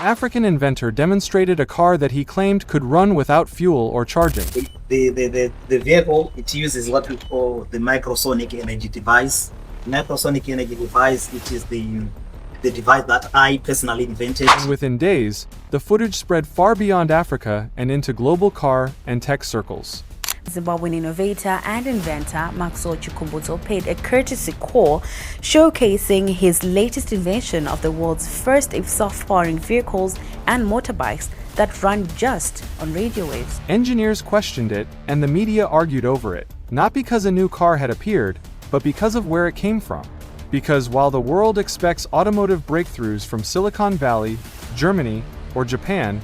African inventor demonstrated a car that he claimed could run without fuel or charging. The vehicle, it uses what we call the microsonic energy device. Microsonic energy device, it is the device that I personally invented. And within days, the footage spread far beyond Africa and into global car and tech circles. Zimbabwean innovator and inventor Maxwell Chikumbutso paid a courtesy call showcasing his latest invention of the world's first self-powering vehicles and motorbikes that run just on radio waves. Engineers questioned it and the media argued over it, not because a new car had appeared, but because of where it came from. Because while the world expects automotive breakthroughs from Silicon Valley, Germany, or Japan,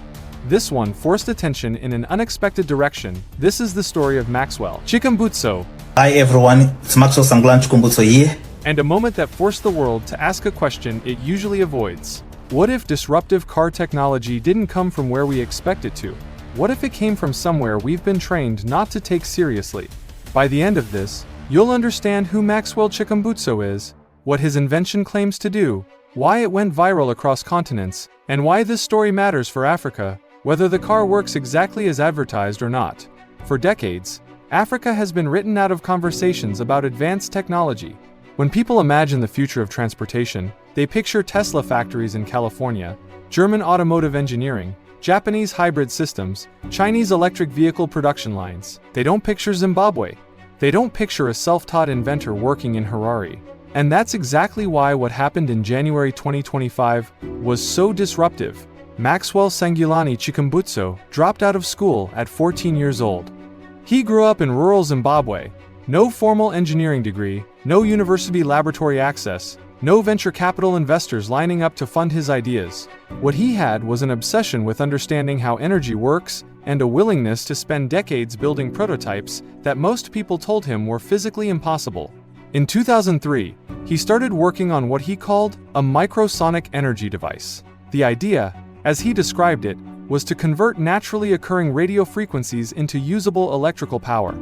this one forced attention in an unexpected direction. This is the story of Maxwell Chikumbutso. Hi everyone, it's Maxwell Chikumbutso here. And a moment that forced the world to ask a question it usually avoids. What if disruptive car technology didn't come from where we expect it to? What if it came from somewhere we've been trained not to take seriously? By the end of this, you'll understand who Maxwell Chikumbutso is, what his invention claims to do, why it went viral across continents, and why this story matters for Africa, whether the car works exactly as advertised or not. For decades, Africa has been written out of conversations about advanced technology. When people imagine the future of transportation, they picture Tesla factories in California, German automotive engineering, Japanese hybrid systems, Chinese electric vehicle production lines. They don't picture Zimbabwe. They don't picture a self-taught inventor working in Harare. And that's exactly why what happened in January 2025 was so disruptive. Maxwell Sangulani Chikumbutso dropped out of school at 14 years old. He grew up in rural Zimbabwe. No formal engineering degree, no university laboratory access, no venture capital investors lining up to fund his ideas. What he had was an obsession with understanding how energy works and a willingness to spend decades building prototypes that most people told him were physically impossible. In 2003, he started working on what he called a microsonic energy device. The idea, as he described it, was to convert naturally occurring radio frequencies into usable electrical power.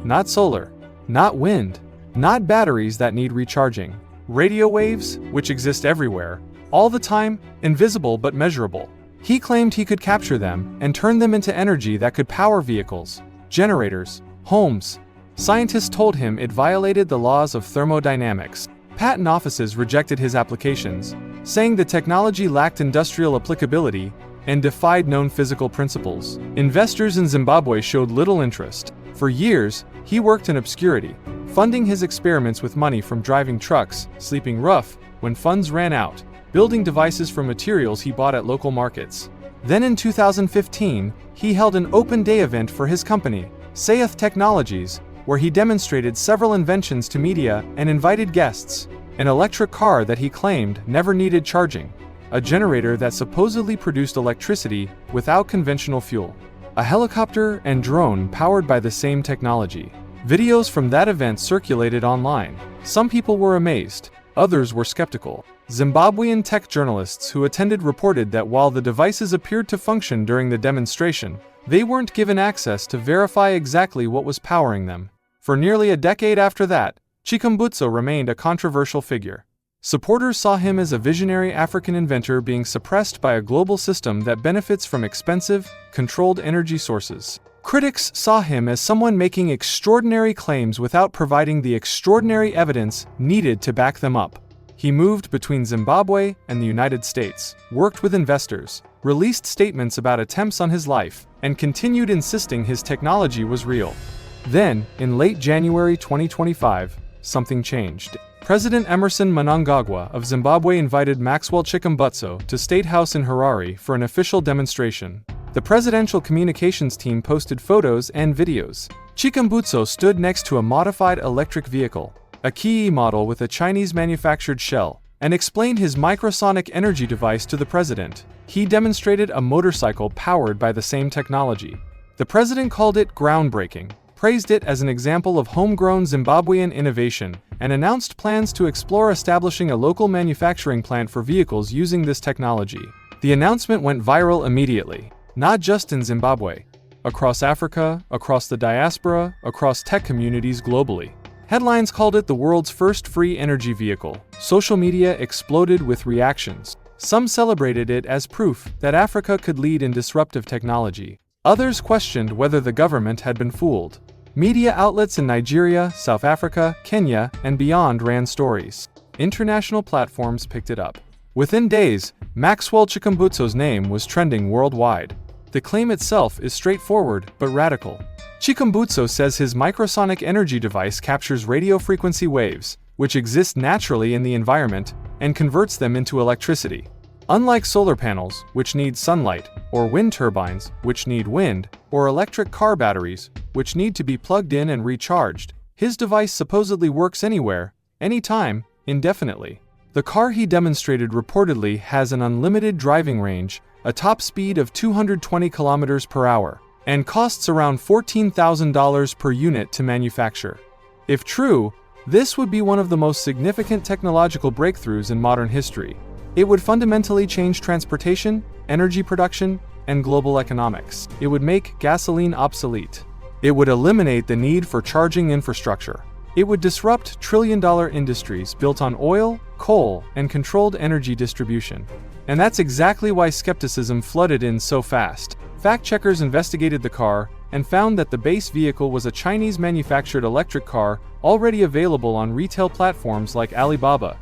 Not solar, not wind, not batteries that need recharging. Radio waves, which exist everywhere, all the time, invisible but measurable. He claimed he could capture them and turn them into energy that could power vehicles, generators, homes. Scientists told him it violated the laws of thermodynamics. Patent offices rejected his applications, saying the technology lacked industrial applicability and defied known physical principles. Investors in Zimbabwe showed little interest. For years, he worked in obscurity, funding his experiments with money from driving trucks, sleeping rough when funds ran out, building devices from materials he bought at local markets. Then in 2015, he held an open day event for his company, Sayeth Technologies, where he demonstrated several inventions to media and invited guests. An electric car that he claimed never needed charging, a generator that supposedly produced electricity without conventional fuel, a helicopter and drone powered by the same technology. Videos from that event circulated online. Some people were amazed, others were skeptical. Zimbabwean tech journalists who attended reported that while the devices appeared to function during the demonstration, they weren't given access to verify exactly what was powering them. For nearly a decade after that, Chikumbutso remained a controversial figure. Supporters saw him as a visionary African inventor being suppressed by a global system that benefits from expensive, controlled energy sources. Critics saw him as someone making extraordinary claims without providing the extraordinary evidence needed to back them up. He moved between Zimbabwe and the United States, worked with investors, released statements about attempts on his life, and continued insisting his technology was real. Then, in late January 2025, something changed. President Emerson Mnangagwa of Zimbabwe invited Maxwell Chikumbutso to State House in Harare for an official demonstration. The presidential communications team posted photos and videos. Chikumbutso stood next to a modified electric vehicle, a Kia model with a Chinese-manufactured shell, and explained his microsonic energy device to the president. He demonstrated a motorcycle powered by the same technology. The president called it groundbreaking, praised it as an example of homegrown Zimbabwean innovation, and announced plans to explore establishing a local manufacturing plant for vehicles using this technology. The announcement went viral immediately, not just in Zimbabwe, across Africa, across the diaspora, across tech communities globally. Headlines called it the world's first free energy vehicle. Social media exploded with reactions. Some celebrated it as proof that Africa could lead in disruptive technology. Others questioned whether the government had been fooled. Media outlets in Nigeria, South Africa, Kenya, and beyond ran stories. International platforms picked it up. Within days, Maxwell Chikumbutso's name was trending worldwide. The claim itself is straightforward but radical. Chikumbutso says his microsonic energy device captures radio frequency waves, which exist naturally in the environment, and converts them into electricity. Unlike solar panels, which need sunlight, or wind turbines, which need wind, or electric car batteries, which need to be plugged in and recharged, his device supposedly works anywhere, anytime, indefinitely. The car he demonstrated reportedly has an unlimited driving range, a top speed of 220 kilometers per hour, and costs around $14,000 per unit to manufacture. If true, this would be one of the most significant technological breakthroughs in modern history. It would fundamentally change transportation, energy production, and global economics. It would make gasoline obsolete. It would eliminate the need for charging infrastructure. It would disrupt trillion-dollar industries built on oil, coal, and controlled energy distribution. And that's exactly why skepticism flooded in so fast. Fact-checkers investigated the car and found that the base vehicle was a Chinese-manufactured electric car already available on retail platforms like Alibaba.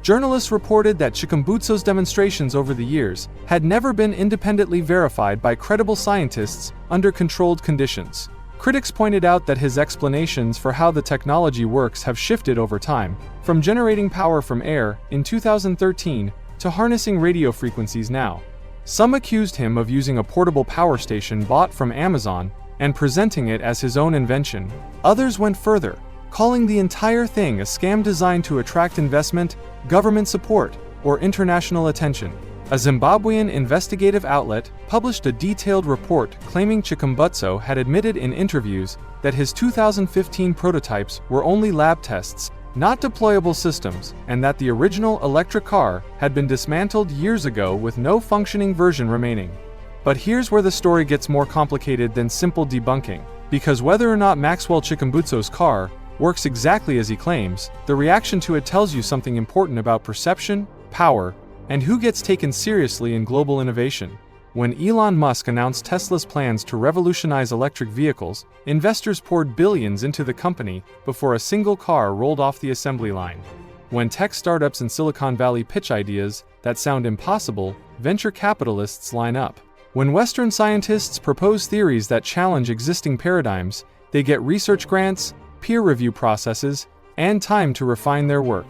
Journalists reported that Chikumbutso's demonstrations over the years had never been independently verified by credible scientists under controlled conditions. Critics pointed out that his explanations for how the technology works have shifted over time, from generating power from air in 2013 to harnessing radio frequencies now. Some accused him of using a portable power station bought from Amazon and presenting it as his own invention. Others went further, calling the entire thing a scam designed to attract investment, government support, or international attention. A Zimbabwean investigative outlet published a detailed report claiming Chikumbutso had admitted in interviews that his 2015 prototypes were only lab tests, not deployable systems, and that the original electric car had been dismantled years ago with no functioning version remaining. But here's where the story gets more complicated than simple debunking, because whether or not Maxwell Chikumbutso's car works exactly as he claims, the reaction to it tells you something important about perception, power, and who gets taken seriously in global innovation. When Elon Musk announced Tesla's plans to revolutionize electric vehicles, investors poured billions into the company before a single car rolled off the assembly line. When tech startups in Silicon Valley pitch ideas that sound impossible, venture capitalists line up. When Western scientists propose theories that challenge existing paradigms, they get research grants, peer review processes, and time to refine their work.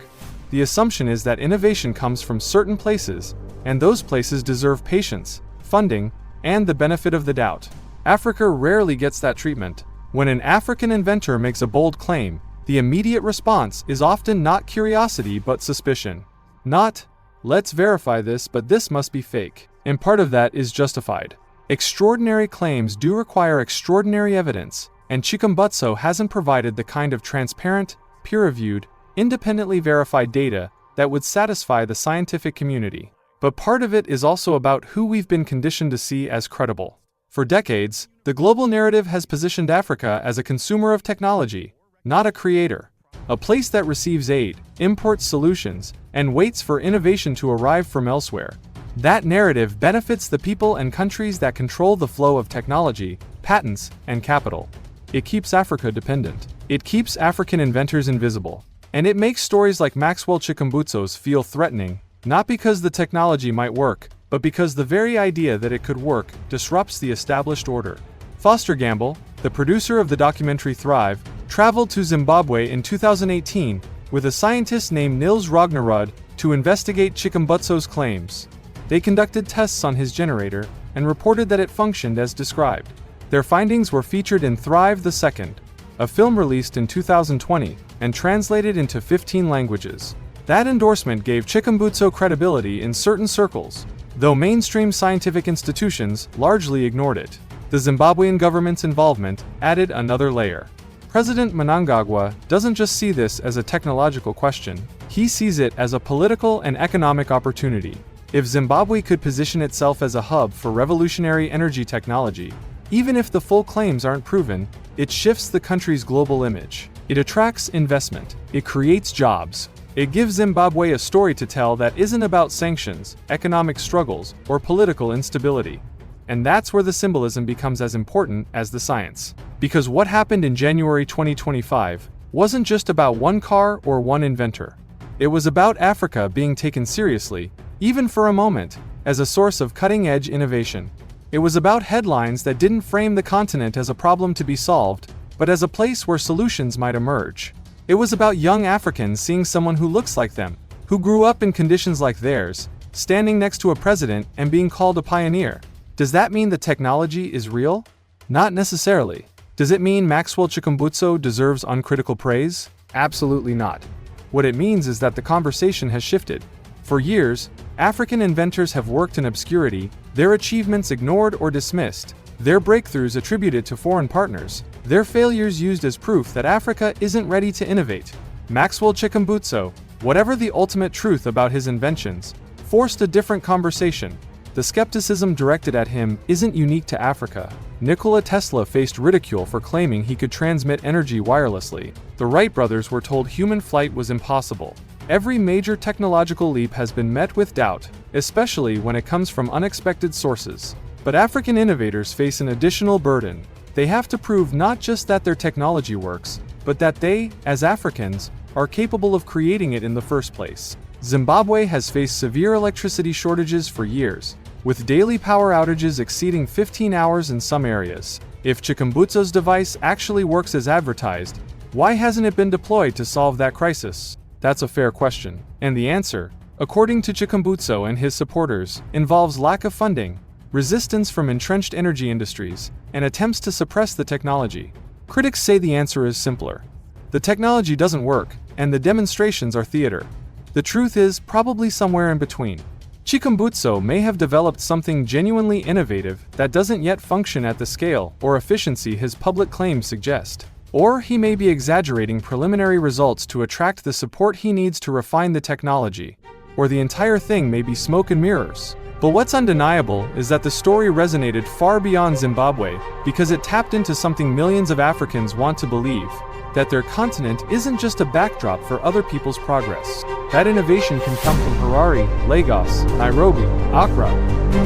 The assumption is that innovation comes from certain places, and those places deserve patience, funding, and the benefit of the doubt. Africa rarely gets that treatment. When an African inventor makes a bold claim, the immediate response is often not curiosity but suspicion. Not, let's verify this, but this must be fake. And part of that is justified. Extraordinary claims do require extraordinary evidence, and Chikumbutso hasn't provided the kind of transparent, peer-reviewed, independently verified data that would satisfy the scientific community. But part of it is also about who we've been conditioned to see as credible. For decades, the global narrative has positioned Africa as a consumer of technology, not a creator. A place that receives aid, imports solutions, and waits for innovation to arrive from elsewhere. That narrative benefits the people and countries that control the flow of technology, patents, and capital. It keeps Africa dependent. It keeps African inventors invisible. And it makes stories like Maxwell Chikumbutso's feel threatening, not because the technology might work, but because the very idea that it could work disrupts the established order. Foster Gamble, the producer of the documentary Thrive, traveled to Zimbabwe in 2018 with a scientist named Nils Ragnarud to investigate Chikumbutso's claims. They conducted tests on his generator and reported that it functioned as described. Their findings were featured in Thrive the Second, a film released in 2020 and translated into 15 languages. That endorsement gave Chikumbutso credibility in certain circles, though mainstream scientific institutions largely ignored it. The Zimbabwean government's involvement added another layer. President Mnangagwa doesn't just see this as a technological question, he sees it as a political and economic opportunity. If Zimbabwe could position itself as a hub for revolutionary energy technology, even if the full claims aren't proven, it shifts the country's global image. It attracts investment. It creates jobs. It gives Zimbabwe a story to tell that isn't about sanctions, economic struggles, or political instability. And that's where the symbolism becomes as important as the science. Because what happened in January 2025 wasn't just about one car or one inventor. It was about Africa being taken seriously, even for a moment, as a source of cutting-edge innovation. It was about headlines that didn't frame the continent as a problem to be solved, but as a place where solutions might emerge. It was about young Africans seeing someone who looks like them, who grew up in conditions like theirs, standing next to a president and being called a pioneer. Does that mean the technology is real? Not necessarily. Does it mean Maxwell Chikumbutso deserves uncritical praise? Absolutely not. What it means is that the conversation has shifted. For years, African inventors have worked in obscurity, their achievements ignored or dismissed, their breakthroughs attributed to foreign partners, their failures used as proof that Africa isn't ready to innovate. Maxwell Chikumbutso, whatever the ultimate truth about his inventions, forced a different conversation. The skepticism directed at him isn't unique to Africa. Nikola Tesla faced ridicule for claiming he could transmit energy wirelessly. The Wright brothers were told human flight was impossible. Every major technological leap has been met with doubt, especially when it comes from unexpected sources. But African innovators face an additional burden. They have to prove not just that their technology works, but that they, as Africans, are capable of creating it in the first place. Zimbabwe has faced severe electricity shortages for years, with daily power outages exceeding 15 hours in some areas. If Chikumbutso's device actually works as advertised, why hasn't it been deployed to solve that crisis? That's a fair question. And the answer, according to Chikumbutso and his supporters, involves lack of funding, resistance from entrenched energy industries, and attempts to suppress the technology. Critics say the answer is simpler. The technology doesn't work, and the demonstrations are theater. The truth is probably somewhere in between. Chikumbutso may have developed something genuinely innovative that doesn't yet function at the scale or efficiency his public claims suggest. Or he may be exaggerating preliminary results to attract the support he needs to refine the technology. Or the entire thing may be smoke and mirrors. But what's undeniable is that the story resonated far beyond Zimbabwe because it tapped into something millions of Africans want to believe, that their continent isn't just a backdrop for other people's progress. That innovation can come from Harare, Lagos, Nairobi, Accra.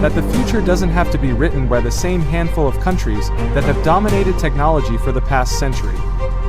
That the future doesn't have to be written by the same handful of countries that have dominated technology for the past century.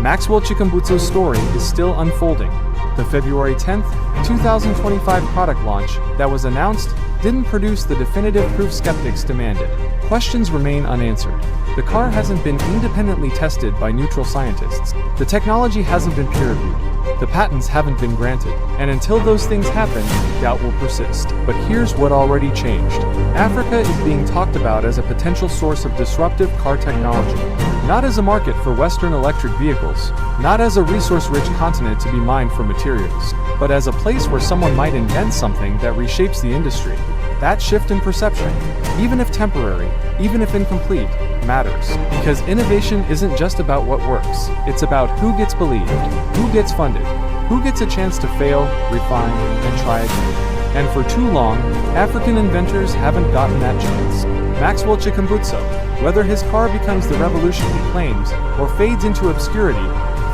Maxwell Chikumbutso's story is still unfolding. The February 10, 2025 product launch that was announced didn't produce the definitive proof skeptics demanded. Questions remain unanswered. The car hasn't been independently tested by neutral scientists. The technology hasn't been peer-reviewed. The patents haven't been granted. And until those things happen, doubt will persist. But here's what already changed. Africa is being talked about as a potential source of disruptive car technology. Not as a market for Western electric vehicles, not as a resource-rich continent to be mined for materials, but as a place where someone might invent something that reshapes the industry. That shift in perception, even if temporary, even if incomplete, matters. Because innovation isn't just about what works, it's about who gets believed, who gets funded, who gets a chance to fail, refine, and try again. And for too long, African inventors haven't gotten that chance. Maxwell Chikumbutso, whether his car becomes the revolution he claims or fades into obscurity,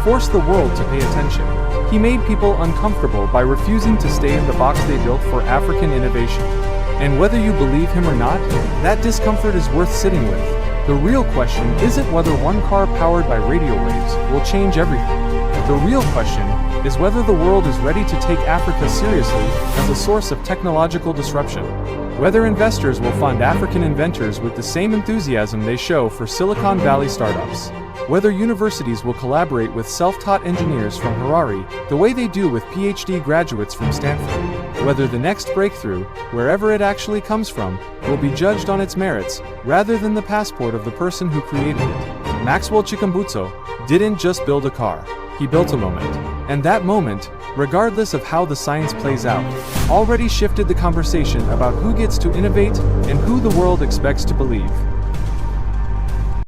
forced the world to pay attention. He made people uncomfortable by refusing to stay in the box they built for African innovation. And whether you believe him or not, that discomfort is worth sitting with. The real question isn't whether one car powered by radio waves will change everything. The real question is whether the world is ready to take Africa seriously as a source of technological disruption. Whether investors will fund African inventors with the same enthusiasm they show for Silicon Valley startups. Whether universities will collaborate with self-taught engineers from Harare the way they do with PhD graduates from Stanford. Whether the next breakthrough, wherever it actually comes from, will be judged on its merits rather than the passport of the person who created it. Maxwell Chikumbutso didn't just build a car, he built a moment. And that moment, regardless of how the science plays out, already shifted the conversation about who gets to innovate and who the world expects to believe.